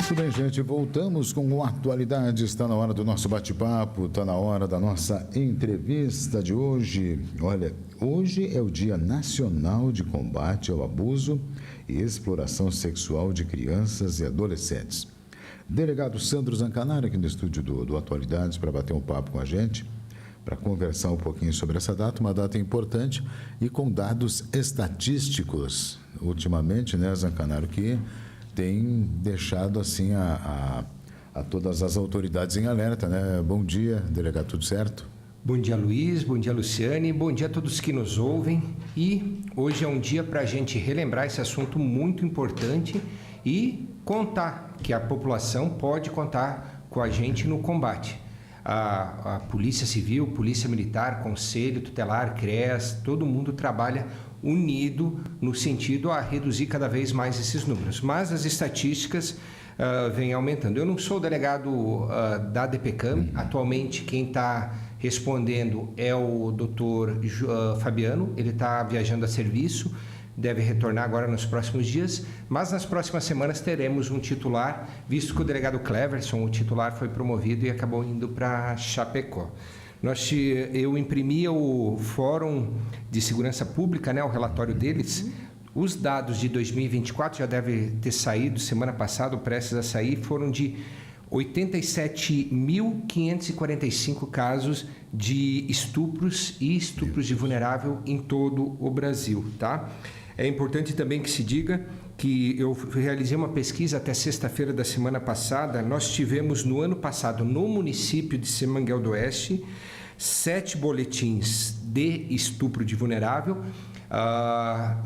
Muito bem, gente, voltamos com Atualidades. Está na hora do nosso bate-papo, está na hora da nossa entrevista de hoje. Olha, hoje é o Dia Nacional de Combate ao Abuso e Exploração Sexual de Crianças e Adolescentes. Delegado Sandro Zancanaro aqui no estúdio do Atualidades para bater um papo com a gente, para conversar um pouquinho sobre essa data, uma data importante e com dados estatísticos. Ultimamente, né, Zancanaro, que tem deixado assim a todas as autoridades em alerta, né? Bom dia, delegado, tudo certo? Bom dia, Luiz, bom dia, Luciane, bom dia a todos que nos ouvem. E hoje é um dia para a gente relembrar esse assunto muito importante e contar que a população pode contar com a gente no combate. A Polícia Civil, Polícia Militar, Conselho Tutelar, CREAS, todo mundo trabalha unido no sentido a reduzir cada vez mais esses números. Mas as estatísticas vêm aumentando. Eu não sou delegado da DPCAM, atualmente quem está respondendo é o doutor Fabiano, ele está viajando a serviço, deve retornar agora nos próximos dias, mas nas próximas semanas teremos um titular, visto que o delegado Cleverson, o titular, foi promovido e acabou indo para Chapecó. Eu imprimi o Fórum de Segurança Pública, né, o relatório deles. Os dados de 2024 já devem ter saído semana passada, ou prestes a sair, foram de 87.545 casos de estupros e estupros de vulnerável em todo o Brasil, tá? É importante também que se diga que eu realizei uma pesquisa até sexta-feira da semana passada. Nós tivemos no ano passado, no município de Semanguel do Oeste, 7 boletins de estupro de vulnerável.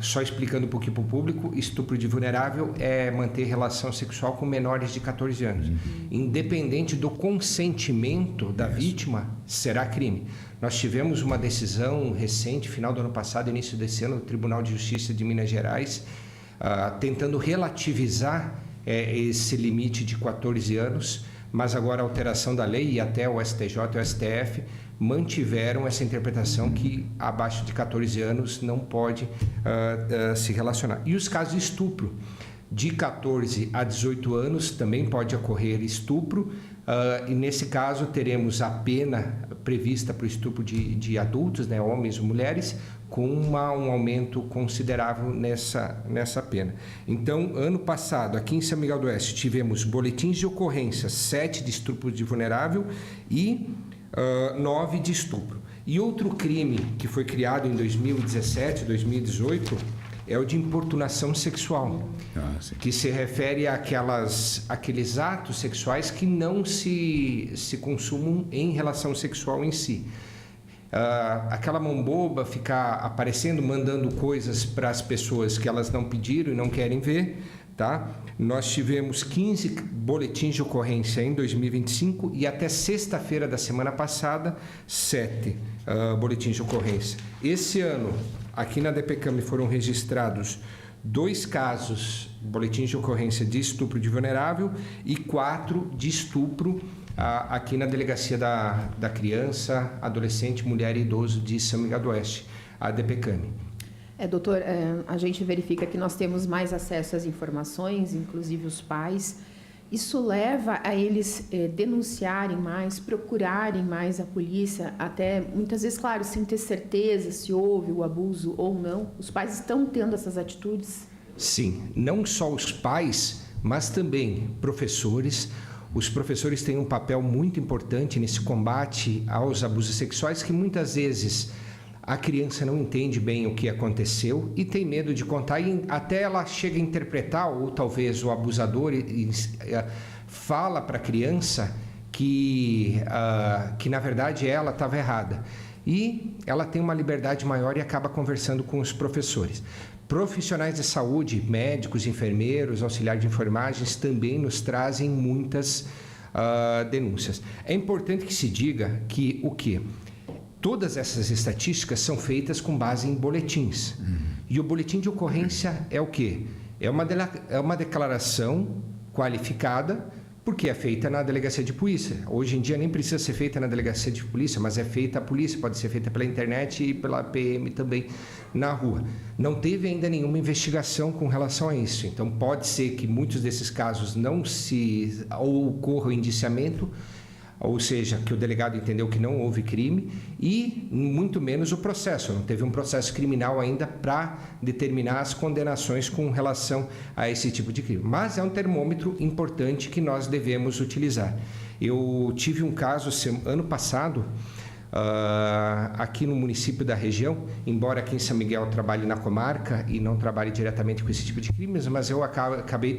Só explicando um pouquinho para o público, estupro de vulnerável é manter relação sexual com menores de 14 anos. Independente do consentimento da vítima, será crime. Nós tivemos uma decisão recente, final do ano passado, início desse ano, no Tribunal de Justiça de Minas Gerais, tentando relativizar esse limite de 14 anos, mas agora a alteração da lei e até o STJ e o STF mantiveram essa interpretação que abaixo de 14 anos não pode se relacionar. E os casos de estupro, de 14 a 18 anos também pode ocorrer estupro, e nesse caso teremos a pena prevista para o estupro de adultos, né, homens ou mulheres, com um aumento considerável nessa pena. Então, ano passado, aqui em São Miguel do Oeste, tivemos boletins de ocorrência, 7 de estupro de vulnerável e 9 de estupro. E outro crime que foi criado em 2017, 2018, é o de importunação sexual, que se refere àqueles atos sexuais que não se consumam em relação sexual em si. Aquela mão boba ficar aparecendo, mandando coisas para as pessoas que elas não pediram e não querem ver, tá? Nós tivemos 15 boletins de ocorrência em 2025 e até sexta-feira da semana passada, 7 boletins de ocorrência. Esse ano, aqui na DPCAM foram registrados 2 casos, boletins de ocorrência de estupro de vulnerável e 4 de estupro aqui na Delegacia da Criança, Adolescente, Mulher e Idoso de São Miguel do Oeste, a DPCAM. Doutor, a gente verifica que nós temos mais acesso às informações, inclusive os pais. Isso leva a eles denunciarem mais, procurarem mais a polícia, até muitas vezes, claro, sem ter certeza se houve o abuso ou não. Os pais estão tendo essas atitudes? Sim, não só os pais, mas também professores. Os professores têm um papel muito importante nesse combate aos abusos sexuais, que muitas vezes a criança não entende bem o que aconteceu e tem medo de contar, e até ela chega a interpretar, ou talvez o abusador fala para a criança que na verdade ela estava errada. E ela tem uma liberdade maior e acaba conversando com os professores. Profissionais de saúde, médicos, enfermeiros, auxiliares de enfermagens também nos trazem muitas denúncias. É importante que se diga que todas essas estatísticas são feitas com base em boletins. E o boletim de ocorrência é o quê? É uma declaração qualificada Porque é feita na delegacia de polícia. Hoje em dia nem precisa ser feita na delegacia de polícia, mas é feita a polícia, pode ser feita pela internet e pela PM também na rua. Não teve ainda nenhuma investigação com relação a isso. Então pode ser que muitos desses casos não se ou ocorra o indiciamento, ou seja, que o delegado entendeu que não houve crime, e muito menos o processo. Não teve um processo criminal ainda para determinar as condenações com relação a esse tipo de crime. Mas é um termômetro importante que nós devemos utilizar. Eu tive um caso ano passado, aqui no município da região, embora aqui em São Miguel eu trabalhe na comarca e não trabalhe diretamente com esse tipo de crimes, mas eu acabei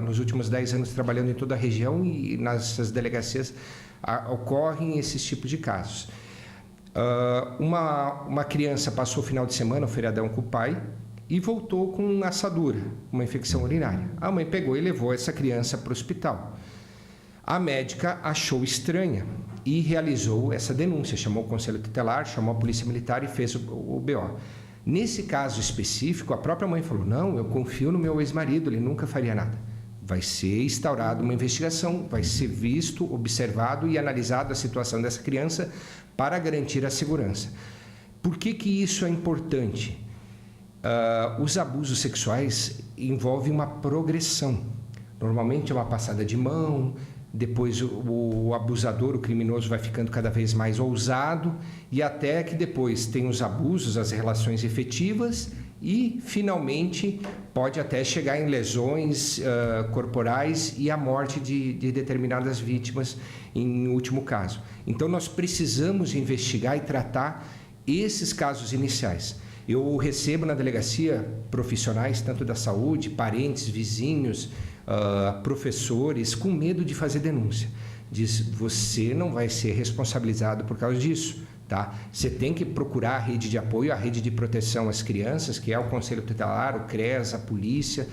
nos últimos 10 anos trabalhando em toda a região e nessas delegacias ocorrem esses tipos de casos. Uma criança passou o final de semana, o feriadão, com o pai e voltou com uma assadura, uma infecção urinária. A mãe pegou e levou essa criança para o hospital. A médica achou estranha e realizou essa denúncia, chamou o Conselho Tutelar, chamou a Polícia Militar e fez o BO. Nesse caso específico, a própria mãe falou: não, eu confio no meu ex-marido, ele nunca faria nada. Vai ser instaurada uma investigação, vai ser visto, observado e analisado a situação dessa criança para garantir a segurança. Por que isso é importante? Os abusos sexuais envolvem uma progressão. Normalmente é uma passada de mão, depois o abusador, o criminoso, vai ficando cada vez mais ousado e até que depois tem os abusos, as relações efetivas e, finalmente, pode até chegar em lesões corporais e a morte de determinadas vítimas, em último caso. Então, nós precisamos investigar e tratar esses casos iniciais. Eu recebo na delegacia profissionais, tanto da saúde, parentes, vizinhos, professores, com medo de fazer denúncia. Diz: você não vai ser responsabilizado por causa disso. Tá? Você tem que procurar a rede de apoio, a rede de proteção às crianças, que é o Conselho Tutelar, o CREAS, a polícia,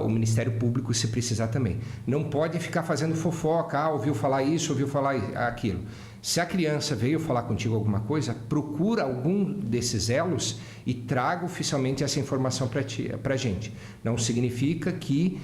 o Ministério Público, se precisar também. Não pode ficar fazendo fofoca, ouviu falar isso, ouviu falar aquilo. Se a criança veio falar contigo alguma coisa, procura algum desses elos e traga oficialmente essa informação para a gente. Não significa que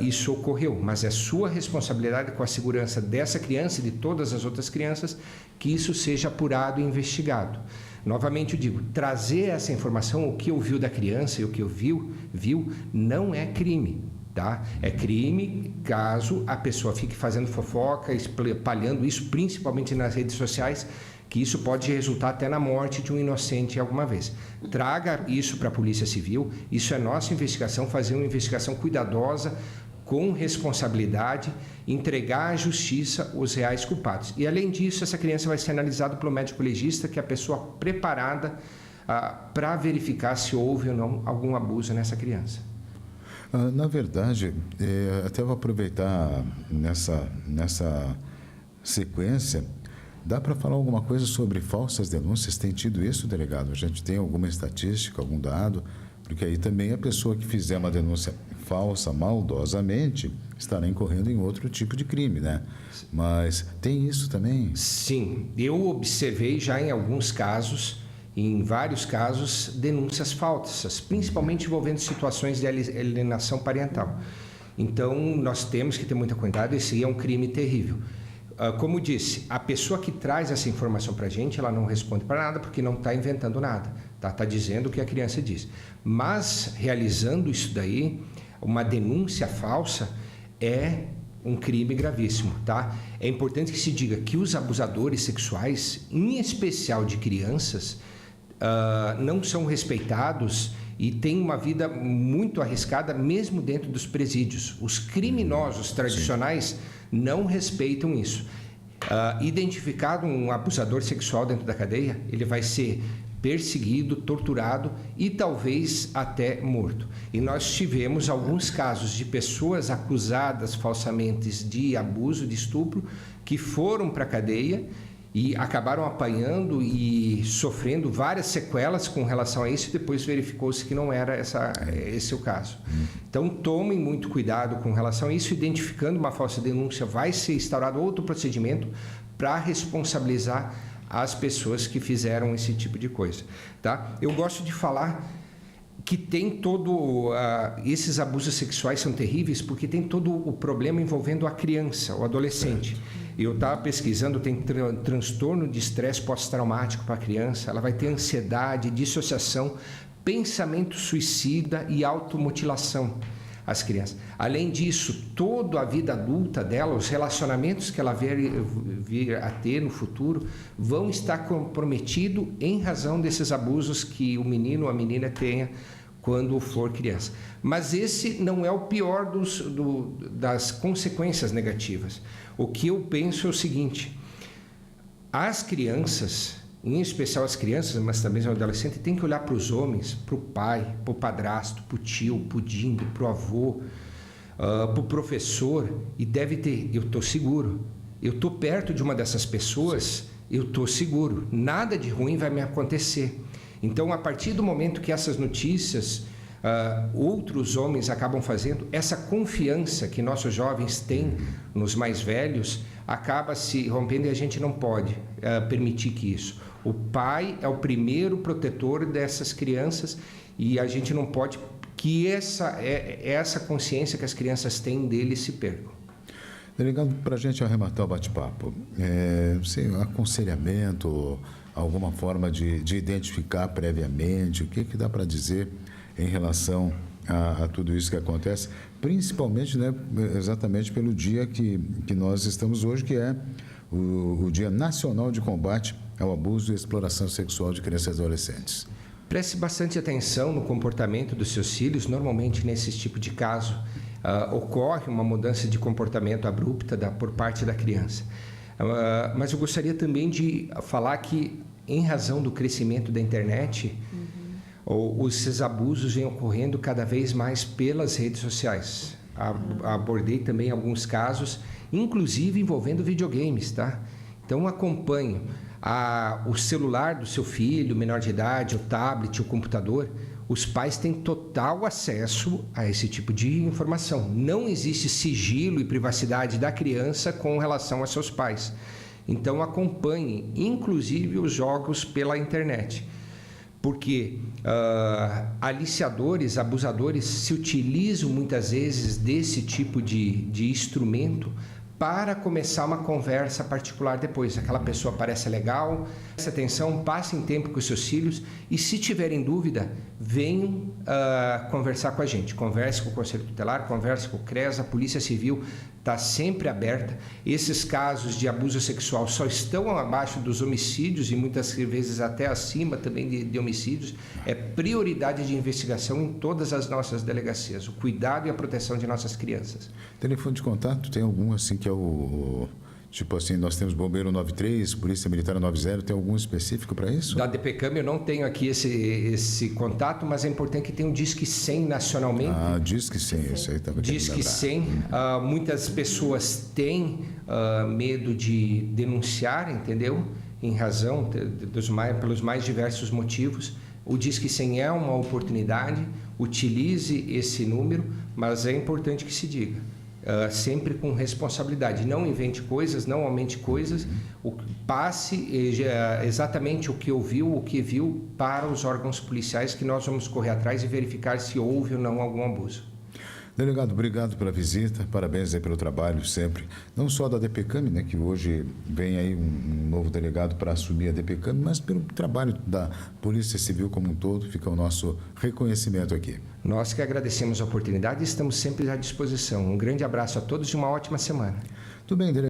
isso ocorreu, mas é sua responsabilidade com a segurança dessa criança e de todas as outras crianças que isso seja apurado e investigado. Novamente eu digo, trazer essa informação, o que ouviu da criança e o que eu viu, não é crime. Tá? É crime caso a pessoa fique fazendo fofoca, espalhando isso, principalmente nas redes sociais, que isso pode resultar até na morte de um inocente alguma vez. Traga isso para a Polícia Civil, isso é nossa investigação, fazer uma investigação cuidadosa, com responsabilidade, entregar à justiça os reais culpados. E, além disso, essa criança vai ser analisada pelo médico legista, que é a pessoa preparada para verificar se houve ou não algum abuso nessa criança. Na verdade, até vou aproveitar nessa sequência, dá para falar alguma coisa sobre falsas denúncias? Tem tido isso, delegado? A gente tem alguma estatística, algum dado? Porque aí também a pessoa que fizer uma denúncia falsa, maldosamente, estará incorrendo em outro tipo de crime, né? Mas tem isso também? Sim, eu observei já em alguns casos, em vários casos, denúncias falsas, principalmente envolvendo situações de alienação parental. Então, nós temos que ter muito cuidado, esse é um crime terrível. Como disse, a pessoa que traz essa informação para a gente, ela não responde para nada porque não está inventando nada, está dizendo o que a criança diz. Mas, realizando isso daí, uma denúncia falsa é um crime gravíssimo, tá? É importante que se diga que os abusadores sexuais, em especial de crianças, não são respeitados e têm uma vida muito arriscada mesmo dentro dos presídios. Os criminosos tradicionais não respeitam isso. Identificado um abusador sexual dentro da cadeia, ele vai ser perseguido, torturado e talvez até morto. E nós tivemos alguns casos de pessoas acusadas falsamente de abuso, de estupro, que foram para a cadeia e acabaram apanhando e sofrendo várias sequelas com relação a isso, e depois verificou-se que não era esse o caso. Então, tomem muito cuidado com relação a isso. Identificando uma falsa denúncia, vai ser instaurado outro procedimento para responsabilizar as pessoas que fizeram esse tipo de coisa. Tá? Eu gosto de falar que tem todo... esses abusos sexuais são terríveis porque tem todo o problema envolvendo a criança, o adolescente. Eu estava pesquisando, tem transtorno de estresse pós-traumático para a criança, ela vai ter ansiedade, dissociação, pensamento suicida e automutilação, as crianças. Além disso, toda a vida adulta dela, os relacionamentos que ela vir a ter no futuro, vão estar comprometidos em razão desses abusos que o menino ou a menina tenha quando for criança. Mas esse não é o pior das consequências negativas. O que eu penso é o seguinte: as crianças, em especial as crianças, mas também os adolescentes, têm que olhar para os homens, para o pai, para o padrasto, para o tio, para o dingue, para o avô, para o professor, e deve ter, eu estou seguro, eu estou perto de uma dessas pessoas, eu estou seguro, nada de ruim vai me acontecer. Então, a partir do momento que essas notícias, outros homens acabam fazendo, essa confiança que nossos jovens têm nos mais velhos acaba se rompendo e a gente não pode permitir que isso. O pai é o primeiro protetor dessas crianças e a gente não pode que essa consciência que as crianças têm dele se perca. Delegado, para a gente arrematar o bate-papo, aconselhamento, alguma forma de identificar previamente, o que dá para dizer em relação a tudo isso que acontece, principalmente, né, exatamente pelo dia que nós estamos hoje, que é o Dia Nacional de Combate ao Abuso e Exploração Sexual de Crianças e Adolescentes. Preste bastante atenção no comportamento dos seus filhos. Normalmente, nesse tipo de caso, ocorre uma mudança de comportamento abrupta por parte da criança. Mas eu gostaria também de falar que, em razão do crescimento da internet, esses abusos vêm ocorrendo cada vez mais pelas redes sociais. Abordei também alguns casos, inclusive envolvendo videogames, tá? Então, acompanhe o celular do seu filho, menor de idade, o tablet, o computador. Os pais têm total acesso a esse tipo de informação. Não existe sigilo e privacidade da criança com relação a seus pais. Então, acompanhe, inclusive, os jogos pela internet. Porque aliciadores, abusadores se utilizam muitas vezes desse tipo de instrumento para começar uma conversa particular depois. Aquela pessoa parece legal, preste atenção, passem tempo com os seus filhos e, se tiverem dúvida, venham conversar com a gente. Converse com o Conselho Tutelar, converse com o CRES, a Polícia Civil está sempre aberta. Esses casos de abuso sexual só estão abaixo dos homicídios e muitas vezes até acima também de homicídios. É prioridade de investigação em todas as nossas delegacias, o cuidado e a proteção de nossas crianças. Telefone de contato, tem algum assim que é tipo assim, nós temos Bombeiro 93, Polícia Militar 90, tem algum específico para isso? Da DPCAM eu não tenho aqui esse contato, mas é importante que tenha um Disque 100 nacionalmente. Disque 100, isso aí também. Disque 100, muitas pessoas têm medo de denunciar, entendeu? Em razão pelos mais diversos motivos. O Disque 100 é uma oportunidade, utilize esse número, mas é importante que se diga. Sempre com responsabilidade. Não invente coisas, não aumente coisas. Passe exatamente o que ouviu, o que viu para os órgãos policiais, que nós vamos correr atrás e verificar se houve ou não algum abuso. Delegado, obrigado pela visita, parabéns aí pelo trabalho sempre, não só da DPCAM, né, que hoje vem aí um novo delegado para assumir a DPCAM, mas pelo trabalho da Polícia Civil como um todo, fica o nosso reconhecimento aqui. Nós que agradecemos a oportunidade e estamos sempre à disposição. Um grande abraço a todos e uma ótima semana. Tudo bem, delegado.